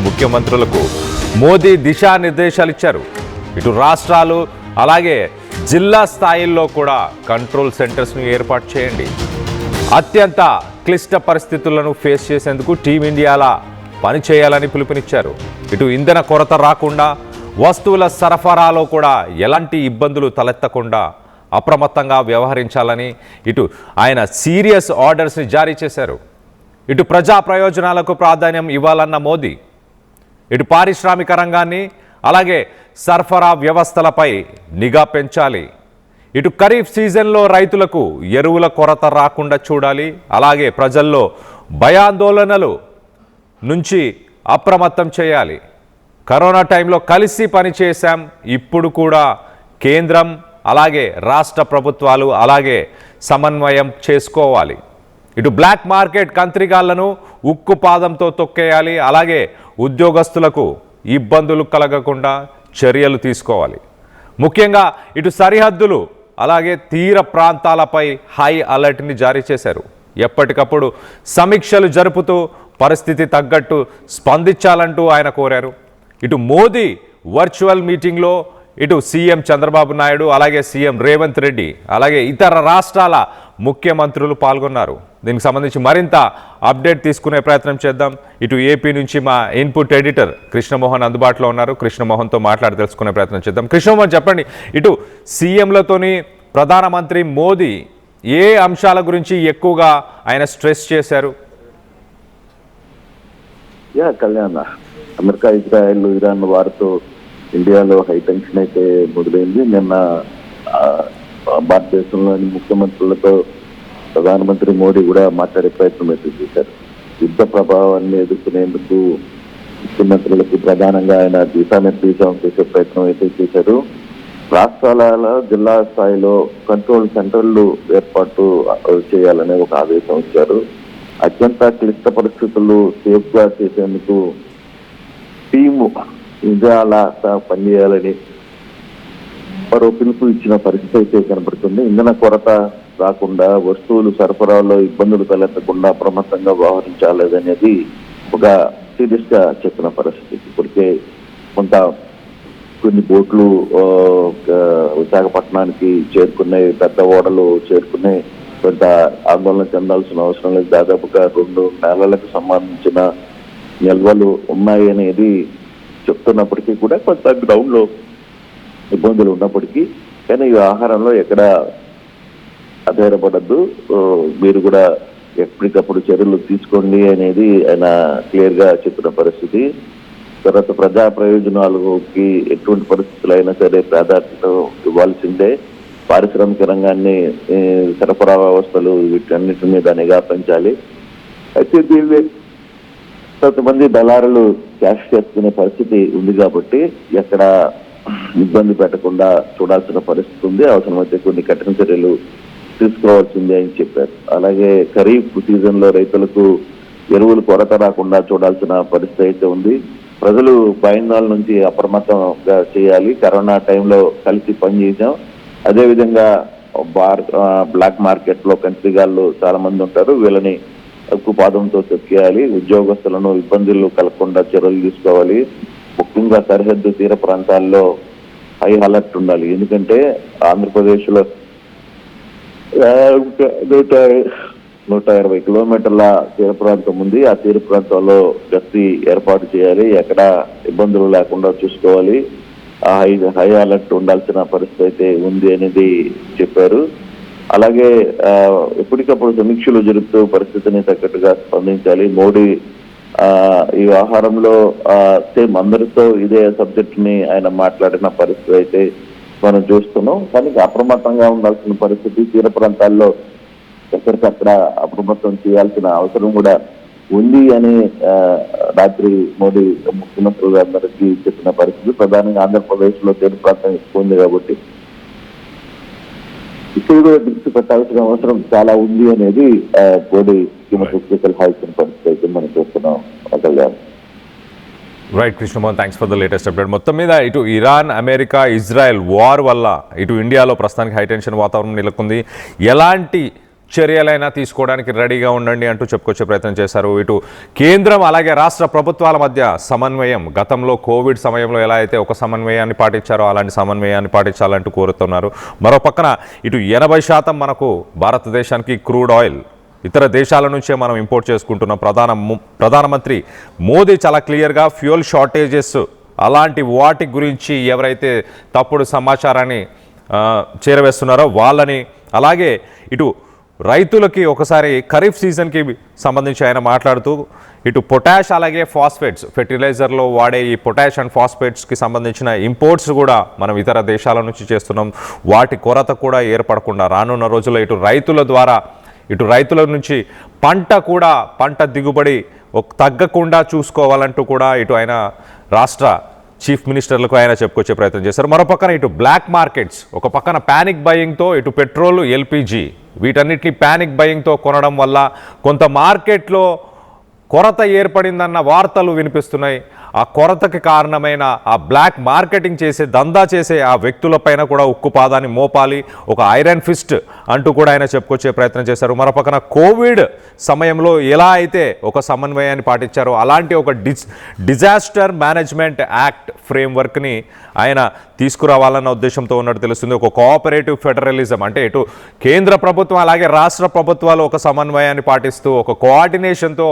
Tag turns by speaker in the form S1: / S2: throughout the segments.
S1: ముఖ్యమంత్రులకు మోదీ దిశానిర్దేశాలు ఇచ్చారు. ఇటు రాష్ట్రాలు అలాగే జిల్లా స్థాయిల్లో కూడా కంట్రోల్ సెంటర్స్ను ఏర్పాటు చేయండి. అత్యంత క్లిష్ట పరిస్థితులను ఫేస్ చేసేందుకు టీమిండియాలా పనిచేయాలని పిలుపునిచ్చారు. ఇటు ఇంధన కొరత రాకుండా, వస్తువుల సరఫరాలో కూడా ఎలాంటి ఇబ్బందులు తలెత్తకుండా అప్రమత్తంగా వ్యవహరించాలని ఇటు ఆయన సీరియస్ ఆర్డర్స్ని జారీ చేశారు. ఇటు ప్రజా ప్రయోజనాలకు ప్రాధాన్యం ఇవ్వాలన్న మోదీ ఇటు పారిశ్రామిక రంగాన్ని అలాగే సరఫరా వ్యవస్థలపై నిఘా పెంచాలి. ఇటు ఖరీఫ్ సీజన్లో రైతులకు ఎరువుల కొరత రాకుండా చూడాలి. అలాగే ప్రజల్లో భయాందోళనలు నుంచి అప్రమత్తం చేయాలి. కరోనా టైంలో కలిసి పనిచేశాం, ఇప్పుడు కూడా కేంద్రం అలాగే రాష్ట్ర ప్రభుత్వాలు అలాగే సమన్వయం చేసుకోవాలి. ఇటు బ్లాక్ మార్కెట్ కంత్రిగాళ్లను ఉక్కు పాదంతో తొక్కేయాలి. అలాగే ఉద్యోగస్తులకు ఇబ్బందులు కలగకుండా చర్యలు తీసుకోవాలి. ముఖ్యంగా ఇటు సరిహద్దులు అలాగే తీర ప్రాంతాలపై హై అలర్ట్ని జారీ చేశారు. ఎప్పటికప్పుడు సమీక్షలు జరుపుతూ పరిస్థితి తగ్గట్టు స్పందించాలంటూ ఆయన కోరారు. ఇటు మోదీ వర్చువల్ మీటింగ్లో ఇటు సీఎం చంద్రబాబు నాయుడు అలాగే సీఎం రేవంత్ రెడ్డి అలాగే ఇతర రాష్ట్రాల ముఖ్యమంత్రులు పాల్గొన్నారు. దీనికి సంబంధించి మరింత అప్డేట్ తీసుకునే ప్రయత్నం చేద్దాం. ఇటు ఏపీ నుంచి మా ఇన్పుట్ ఎడిటర్ కృష్ణమోహన్ అందుబాటులో ఉన్నారు. కృష్ణమోహన్తో మాట్లాడి తెలుసుకునే ప్రయత్నం చేద్దాం. కృష్ణమోహన్, చెప్పండి, ఇటు సీఎంలతోని ప్రధానమంత్రి మోదీ ఏ అంశాల గురించి ఎక్కువగా ఆయన స్ట్రెస్ చేశారు?
S2: కళ్యాణ్, అమెరికా, ఇజ్రాయెల్, ఇరాన్ వారితో ఇండియాలో హై టెన్షన్ అయితే మొదలైంది. నిన్న భారతదేశంలోని ముఖ్యమంత్రులతో ప్రధానమంత్రి మోడీ కూడా మాట్లాడే ప్రయత్నం అయితే చేశారు. యుద్ధ ప్రభావాన్ని ఎదుర్కొనేందుకు ముఖ్యమంత్రులకు ప్రధానంగా ఆయన దిశానిర్దేశం చేసే ప్రయత్నం అయితే చేశారు. రాష్ట్రాల జిల్లా స్థాయిలో కంట్రోల్ సెంటర్లు ఏర్పాటు చేయాలనే ఒక ఆదేశం ఇచ్చారు. అత్యంత క్లిష్ట పరిస్థితులు సేఫ్ గా చేసేందుకు టీము ఇండియాలా పనిచేయాలని మరో పిలుపు ఇచ్చిన పరిస్థితి అయితే కనబడుతుంది. ఇంధన కొరత రాకుండా, వస్తువులు సరఫరాలో ఇబ్బందులు తలెత్తకుండా అప్రమత్తంగా వ్యవహరించాలనేది ఒక సీరియస్ గా చెప్పిన పరిస్థితి. ఇప్పటికే కొన్ని బోట్లు విశాఖపట్నానికి చేరుకున్నాయి, పెద్ద ఓడలు చేరుకున్నాయి. కొంత ఆందోళన చెందాల్సిన అవసరం లేదు. దాదాపుగా 2 నెలలకు సంబంధించిన నిల్వలు ఉన్నాయి అనేది చెప్తున్నప్పటికీ కూడా కొంత గ్రౌండ్ లో ఇబ్బందులు ఉన్నప్పటికీ కానీ ఈ ఆహారంలో ఎక్కడ ఆధారపడద్దు, మీరు కూడా ఎప్పటికప్పుడు చర్యలు తీసుకోండి అనేది ఆయన క్లియర్ గా చెప్పిన పరిస్థితి. తర్వాత ప్రజా ప్రయోజనాలకి ఎటువంటి పరిస్థితులు అయినా సరే ప్రాధాన్యత ఇవ్వాల్సిందే. పారిశ్రామిక రంగాన్ని, సరఫరా వ్యవస్థలు వీటన్నిటి మీద నిఘా పెంచాలి. అయితే దీన్ని కొంతమంది దళారులు క్యాష్ చేసుకునే పరిస్థితి ఉంది కాబట్టి ఎక్కడ ఇబ్బంది పెట్టకుండా చూడాల్సిన పరిస్థితి ఉంది. అవసరమైతే కొన్ని కఠిన చర్యలు తీసుకోవాల్సిందే అని చెప్పారు. అలాగే ఖరీఫ్ సీజన్ లో రైతులకు ఎరువులు కొరత రాకుండా చూడాల్సిన పరిస్థితి అయితే ఉంది. ప్రజలు భయాందోళన నుంచి అప్రమత్తంగా చేయాలి. కరోనా టైంలో కలిసి పనిచేసాం. అదేవిధంగా బ్లాక్ మార్కెట్ లో కంట్రీగాళ్ళు చాలా మంది ఉంటారు, వీళ్ళని ఉక్కు పాదంతో తొక్కేయాలి. ఉద్యోగస్తులను ఇబ్బందులు కలగకుండా చర్యలు తీసుకోవాలి. ముఖ్యంగా సరిహద్దు తీర ప్రాంతాల్లో హై అలర్ట్ ఉండాలి. ఎందుకంటే ఆంధ్రప్రదేశ్ లో 120 కిలోమీటర్ల తీర ప్రాంతం ఉంది. ఆ తీర ప్రాంతంలో గస్తీ ఏర్పాటు చేయాలి. ఎక్కడ ఇబ్బందులు లేకుండా చూసుకోవాలి. హై అలర్ట్ ఉండాల్సిన పరిస్థితి అయితే ఉంది అనేది చెప్పారు. అలాగే ఎప్పటికప్పుడు సమీక్షలు జరుపుతూ పరిస్థితిని తగ్గట్టుగా స్పందించాలి. మోడీ ఈ వ్యవహారంలో సేమ్ అందరితో ఇదే సబ్జెక్ట్ ని ఆయన మాట్లాడిన పరిస్థితి అయితే మనం చూస్తున్నాం. కానీ అప్రమత్తంగా ఉండాల్సిన పరిస్థితి, తీర ప్రాంతాల్లో ఎక్కడికక్కడ అప్రమత్తం చేయాల్సిన అవసరం కూడా ఉంది అని రాత్రి మోడీ ముఖ్యమంత్రులందరికీ చెప్పిన పరిస్థితి. ప్రధానంగా ఆంధ్రప్రదేశ్ లో తీర ప్రాంతం ఎక్కువ ఉంది కాబట్టి ఇక్కడ దృష్టి పెట్టాల్సిన అవసరం చాలా ఉంది అనేది మోడీ హాల్సిన పరిస్థితి అయితే మనం చూస్తున్నాం.
S1: Right Krishnamohan, thanks for the latest update. మొత్తం మీద ఇటు ఇరాన్, అమెరికా, ఇజ్రాయెల్ వార్ వల్ల ఇటు ఇండియాలో ప్రస్తుతానికి హైటెన్షన్ వాతావరణం నెలకొంది. ఎలాంటి చర్యలైనా తీసుకోవడానికి రెడీగా ఉండండి అంటూ చెప్పుకొచ్చే ప్రయత్నం చేశారు. ఇటు కేంద్రం అలాగే రాష్ట్ర ప్రభుత్వాల మధ్య సమన్వయం గతంలో కోవిడ్ సమయంలో ఎలా అయితే ఒక సమన్వయాన్ని పాటించారో అలాంటి సమన్వయాన్ని పాటించాలంటూ కోరుతున్నారు. మరో పక్కన ఇటు 80% మనకు భారతదేశానికి క్రూడ్ ఆయిల్ ఇతర దేశాల నుంచే మనం ఇంపోర్ట్ చేసుకుంటున్నాం. ప్రధానమంత్రి మోదీ చాలా క్లియర్గా ఫ్యూయల్ షార్టేజెస్ అలాంటి వాటి గురించి ఎవరైతే తప్పుడు సమాచారాన్ని చేరవేస్తున్నారో వాళ్ళని, అలాగే ఇటు రైతులకి ఒకసారి ఖరీఫ్ సీజన్కి సంబంధించి ఆయన మాట్లాడుతూ ఇటు పొటాష్ అలాగే ఫాస్ఫేట్స్ ఫెర్టిలైజర్లో వాడే ఈ పొటాష్ అండ్ ఫాస్ఫేట్స్కి సంబంధించిన ఇంపోర్ట్స్ కూడా మనం ఇతర దేశాల నుంచి చేస్తున్నాం. వాటి కొరత కూడా ఏర్పడకుండా రానున్న రోజుల్లో ఇటు రైతుల నుంచి పంట దిగుబడి తగ్గకుండా చూసుకోవాలంటూ కూడా ఇటు ఆయన రాష్ట్ర చీఫ్ మినిస్టర్లకు ఆయన చెప్పుకొచ్చే ప్రయత్నం చేశారు. మరో పక్కన ఇటు బ్లాక్ మార్కెట్స్, ఒక పక్కన ప్యానిక్ బయింగ్తో ఇటు పెట్రోల్, ఎల్పిజి వీటన్నిటిని ప్యానిక్ బయింగ్తో కొనడం వల్ల కొంత మార్కెట్లో కొరత ఏర్పడిందన్న వార్తలు వినిపిస్తున్నాయి. ఆ కొరతకి కారణమైన ఆ బ్లాక్ మార్కెటింగ్ చేసే దందా చేసే ఆ వ్యక్తులపైన కూడా ఉక్కుపాదాన్ని మోపాలి, ఒక ఐరన్ ఫిస్ట్ అంటూ కూడా ఆయన చెప్పుకొచ్చే ప్రయత్నం చేశారు. మరోపక్కన కోవిడ్ సమయంలో ఎలా అయితే ఒక సమన్వయాన్ని పాటించారో అలాంటి ఒక డిజాస్టర్ మేనేజ్మెంట్ యాక్ట్ ఫ్రేమ్వర్క్ని ఆయన తీసుకురావాలన్న ఉద్దేశంతో ఉన్నట్టు తెలుస్తుంది. ఒక కోఆపరేటివ్ ఫెడరలిజం అంటే ఇటు కేంద్ర ప్రభుత్వం అలాగే రాష్ట్ర ప్రభుత్వాలు ఒక సమన్వయాన్ని పాటిస్తూ ఒక కోఆర్డినేషన్తో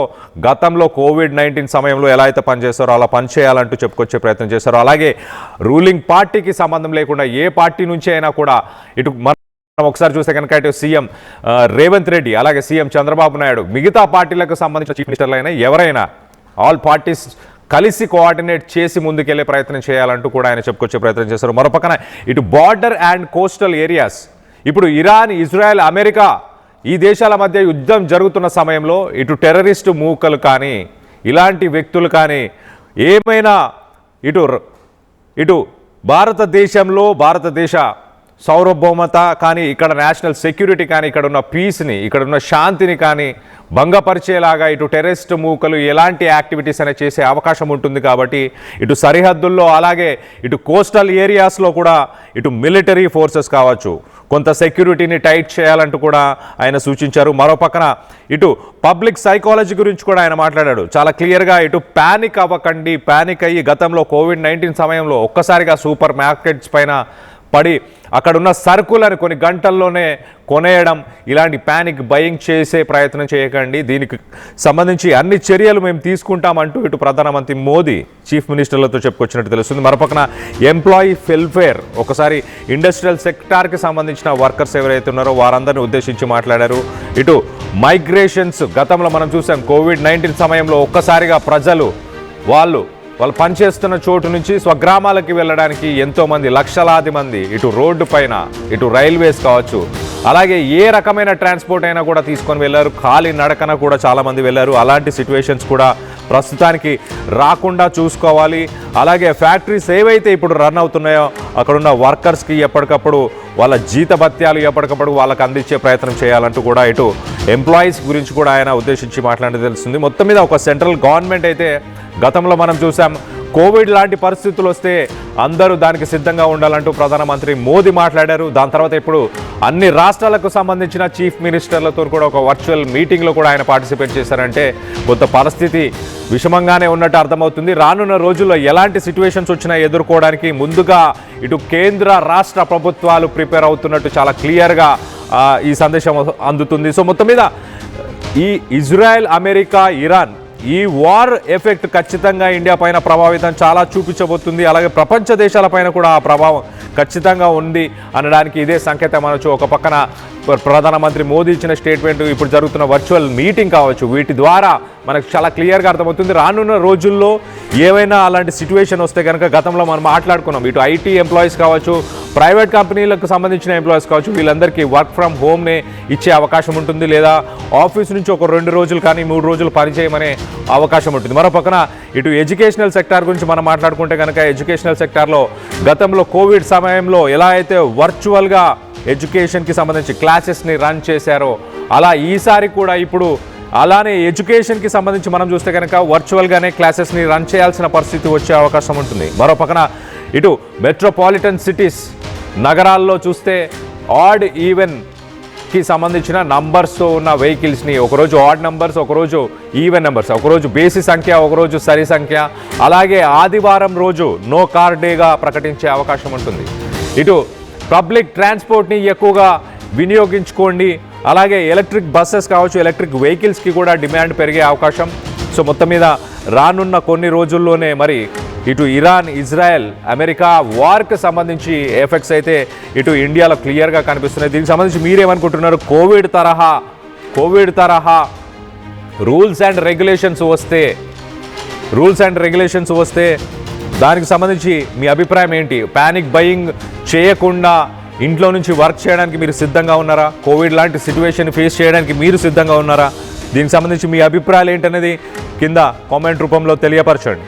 S1: గతంలో కోవిడ్-19 సమయంలో ఎలా అయితే పనిచేస్తారో అలా పనిచేయాలంటూ చెప్పుకొచ్చే ప్రయత్నం చేశారు. అలాగే రూలింగ్ పార్టీకి సంబంధం లేకుండా ఏ పార్టీ నుంచి అయినా కూడా ఇటు ఒకసారి చూస్తే కనుక ఇటు సీఎం రేవంత్ రెడ్డి అలాగే సీఎం చంద్రబాబు నాయుడు మిగతా పార్టీలకు సంబంధించిన చీఫ్ మినిస్టర్లైనా ఎవరైనా ఆల్ పార్టీస్ కలిసి కోఆర్డినేట్ చేసి ముందుకెళ్లే ప్రయత్నం చేయాలంటూ కూడా ఆయన చెప్పుకొచ్చే ప్రయత్నం చేశారు. మరోపక్కన ఇటు బార్డర్ అండ్ కోస్టల్ ఏరియాస్, ఇప్పుడు ఇరాన్, ఇజ్రాయెల్, అమెరికా ఈ దేశాల మధ్య యుద్ధం జరుగుతున్న సమయంలో ఇటు టెర్రరిస్టు మూకలు కానీ ఇలాంటి వ్యక్తులు కానీ ఏమైనా ఇటు భారతదేశ సార్వభౌమత కానీ ఇక్కడ నేషనల్ సెక్యూరిటీ కానీ ఇక్కడ ఉన్న పీస్ని ఇక్కడ ఉన్న శాంతిని కానీ భంగపరిచేలాగా ఇటు టెర్రరిస్ట్ మూకలు ఎలాంటి యాక్టివిటీస్ అనేది చేసే అవకాశం ఉంటుంది. కాబట్టి ఇటు సరిహద్దుల్లో అలాగే ఇటు కోస్టల్ ఏరియాస్లో కూడా ఇటు మిలిటరీ ఫోర్సెస్ కావచ్చు కొంత సెక్యూరిటీని టైట్ చేయాలంటూ కూడా ఆయన సూచించారు. మరో పక్కన ఇటు పబ్లిక్ సైకాలజీ గురించి కూడా ఆయన మాట్లాడాడు. చాలా క్లియర్గా ఇటు ప్యానిక్ అవ్వకండి, ప్యానిక్ అయ్యి గతంలో కోవిడ్-19 సమయంలో ఒక్కసారిగా సూపర్ మార్కెట్స్ పైన పడి అక్కడున్న సరుకులను కొన్ని గంటల్లోనే కొనేయడం ఇలాంటి ప్యానిక్ బయింగ్ చేసే ప్రయత్నం చేయకండి, దీనికి సంబంధించి అన్ని చర్యలు మేము తీసుకుంటామంటూ ఇటు ప్రధానమంత్రి మోదీ చీఫ్ మినిస్టర్లతో చెప్పుకొచ్చినట్టు తెలుస్తుంది. మరోపక్కన ఎంప్లాయీ వెల్ఫేర్, ఒకసారి ఇండస్ట్రియల్ సెక్టార్కి సంబంధించిన వర్కర్స్ ఎవరైతే ఉన్నారో వారందరినీ ఉద్దేశించి మాట్లాడారు. ఇటు మైగ్రేషన్స్ గతంలో మనం చూసాం కోవిడ్-19 సమయంలో ఒక్కసారిగా ప్రజలు వాళ్ళు పనిచేస్తున్న చోటు నుంచి స్వగ్రామాలకి వెళ్ళడానికి ఎంతోమంది లక్షలాది మంది ఇటు రోడ్డు పైన ఇటు రైల్వేస్ కావచ్చు అలాగే ఏ రకమైన ట్రాన్స్పోర్ట్ అయినా కూడా తీసుకొని వెళ్ళారు, ఖాళీ నడకన కూడా చాలామంది వెళ్ళారు. అలాంటి సిచ్యువేషన్స్ కూడా ప్రస్తుతానికి రాకుండా చూసుకోవాలి. అలాగే ఫ్యాక్టరీస్ ఏవైతే ఇప్పుడు రన్ అవుతున్నాయో అక్కడున్న వర్కర్స్కి ఎప్పటికప్పుడు వాళ్ళ జీతభత్యాలు ఎప్పటికప్పుడు వాళ్ళకి అందించే ప్రయత్నం చేయాలంటూ కూడా ఇటు ఎంప్లాయీస్ గురించి కూడా ఆయన ఉద్దేశించి మాట్లాడితే తెలుస్తుంది. మొత్తం మీద ఒక సెంట్రల్ గవర్నమెంట్ అయితే గతంలో మనం చూసాం కోవిడ్ లాంటి పరిస్థితులు వస్తే అందరూ దానికి సిద్ధంగా ఉండాలంటూ ప్రధానమంత్రి మోదీ మాట్లాడారు. దాని తర్వాత ఇప్పుడు అన్ని రాష్ట్రాలకు సంబంధించిన చీఫ్ మినిస్టర్లతో కూడా ఒక వర్చువల్ మీటింగ్లో కూడా ఆయన పార్టిసిపేట్ చేశారంటే కొంత పరిస్థితి విషమంగానే ఉన్నట్టు అర్థమవుతుంది. రానున్న రోజుల్లో ఎలాంటి సిచ్యువేషన్స్ వచ్చినా ఎదుర్కోవడానికి ముందుగా ఇటు కేంద్ర రాష్ట్ర ప్రభుత్వాలు ప్రిపేర్ అవుతున్నట్టు చాలా క్లియర్గా ఈ సందేశం అందుతుంది. సో మొత్తం మీద ఈ ఇజ్రాయెల్, అమెరికా, ఇరాన్ ఈ వార్ ఎఫెక్ట్ ఖచ్చితంగా ఇండియా పైన ప్రభావితం చాలా చూపించబోతుంది. అలాగే ప్రపంచ దేశాలపైన కూడా ఆ ప్రభావం ఖచ్చితంగా ఉంది అనడానికి ఇదే సంకేతం అనొచ్చు. ఒక పక్కన ప్రధానమంత్రి మోదీ ఇచ్చిన స్టేట్మెంట్, ఇప్పుడు జరుగుతున్న వర్చువల్ మీటింగ్ కావచ్చు, వీటి ద్వారా మనకు చాలా క్లియర్గా అర్థమవుతుంది. రానున్న రోజుల్లో ఏవైనా అలాంటి సిచ్యువేషన్ వస్తే కనుక గతంలో మనం మాట్లాడుకున్నాం ఇటు ఐటీ ఎంప్లాయీస్ కావచ్చు, ప్రైవేట్ కంపెనీలకు సంబంధించిన ఎంప్లాయీస్ కావచ్చు, వీళ్ళందరికీ వర్క్ ఫ్రమ్ హోమ్నే ఇచ్చే అవకాశం ఉంటుంది, లేదా ఆఫీస్ నుంచి ఒక 2 రోజులు కానీ 3 రోజులు పనిచేయమనే అవకాశం ఉంటుంది. మరో పక్కన ఇటు ఎడ్యుకేషనల్ సెక్టార్ గురించి మనం మాట్లాడుకుంటే కనుక ఎడ్యుకేషనల్ సెక్టార్లో గతంలో కోవిడ్ సమయంలో ఎలా అయితే వర్చువల్గా ఎడ్యుకేషన్కి సంబంధించి క్లాసెస్ని రన్ చేశారో అలా ఈసారి కూడా ఇప్పుడు అలానే ఎడ్యుకేషన్కి సంబంధించి మనం చూస్తే కనుక వర్చువల్గానే క్లాసెస్ని రన్ చేయాల్సిన పరిస్థితి వచ్చే అవకాశం ఉంటుంది. మరో పక్కన ఇటు మెట్రోపాలిటన్ సిటీస్ నగరాల్లో చూస్తే ఆడ్ ఈవెన్ కి సంబంధించిన నంబర్స్తో ఉన్న వెహికల్స్ని ఒకరోజు ఆడ్ నంబర్స్, ఒకరోజు ఈవెన్ నెంబర్స్, ఒకరోజు బేసి సంఖ్య, ఒకరోజు సరి సంఖ్య, అలాగే ఆదివారం రోజు నో కార్ డేగా ప్రకటించే అవకాశం ఉంటుంది. ఇటు పబ్లిక్ ట్రాన్స్పోర్ట్ని ఎక్కువగా వినియోగించుకోండి, అలాగే ఎలక్ట్రిక్ బస్సెస్ కావచ్చు, ఎలక్ట్రిక్ వెహికల్స్కి కూడా డిమాండ్ పెరిగే అవకాశం. సో మొత్తం మీద రానున్న కొన్ని రోజుల్లోనే మరి ఇటు ఇరాన్, ఇజ్రాయెల్, అమెరికా వార్కి సంబంధించి ఎఫెక్ట్స్ అయితే ఇటు ఇండియాలో క్లియర్గా కనిపిస్తున్నాయి. దీనికి సంబంధించి మీరేమనుకుంటున్నారు? కోవిడ్ తరహా రూల్స్ అండ్ రెగ్యులేషన్స్ వస్తే దానికి సంబంధించి మీ అభిప్రాయం ఏంటి? ప్యానిక్ బయింగ్ చేయకుండా ఇంట్లో నుంచి వర్క్ చేయడానికి మీరు సిద్ధంగా ఉన్నారా? కోవిడ్ లాంటి సిచ్యువేషన్ ఫేస్ చేయడానికి మీరు సిద్ధంగా ఉన్నారా? దీనికి సంబంధించి మీ అభిప్రాయాలు ఏంటనేది కింద కామెంట్ రూపంలో తెలియపరచండి.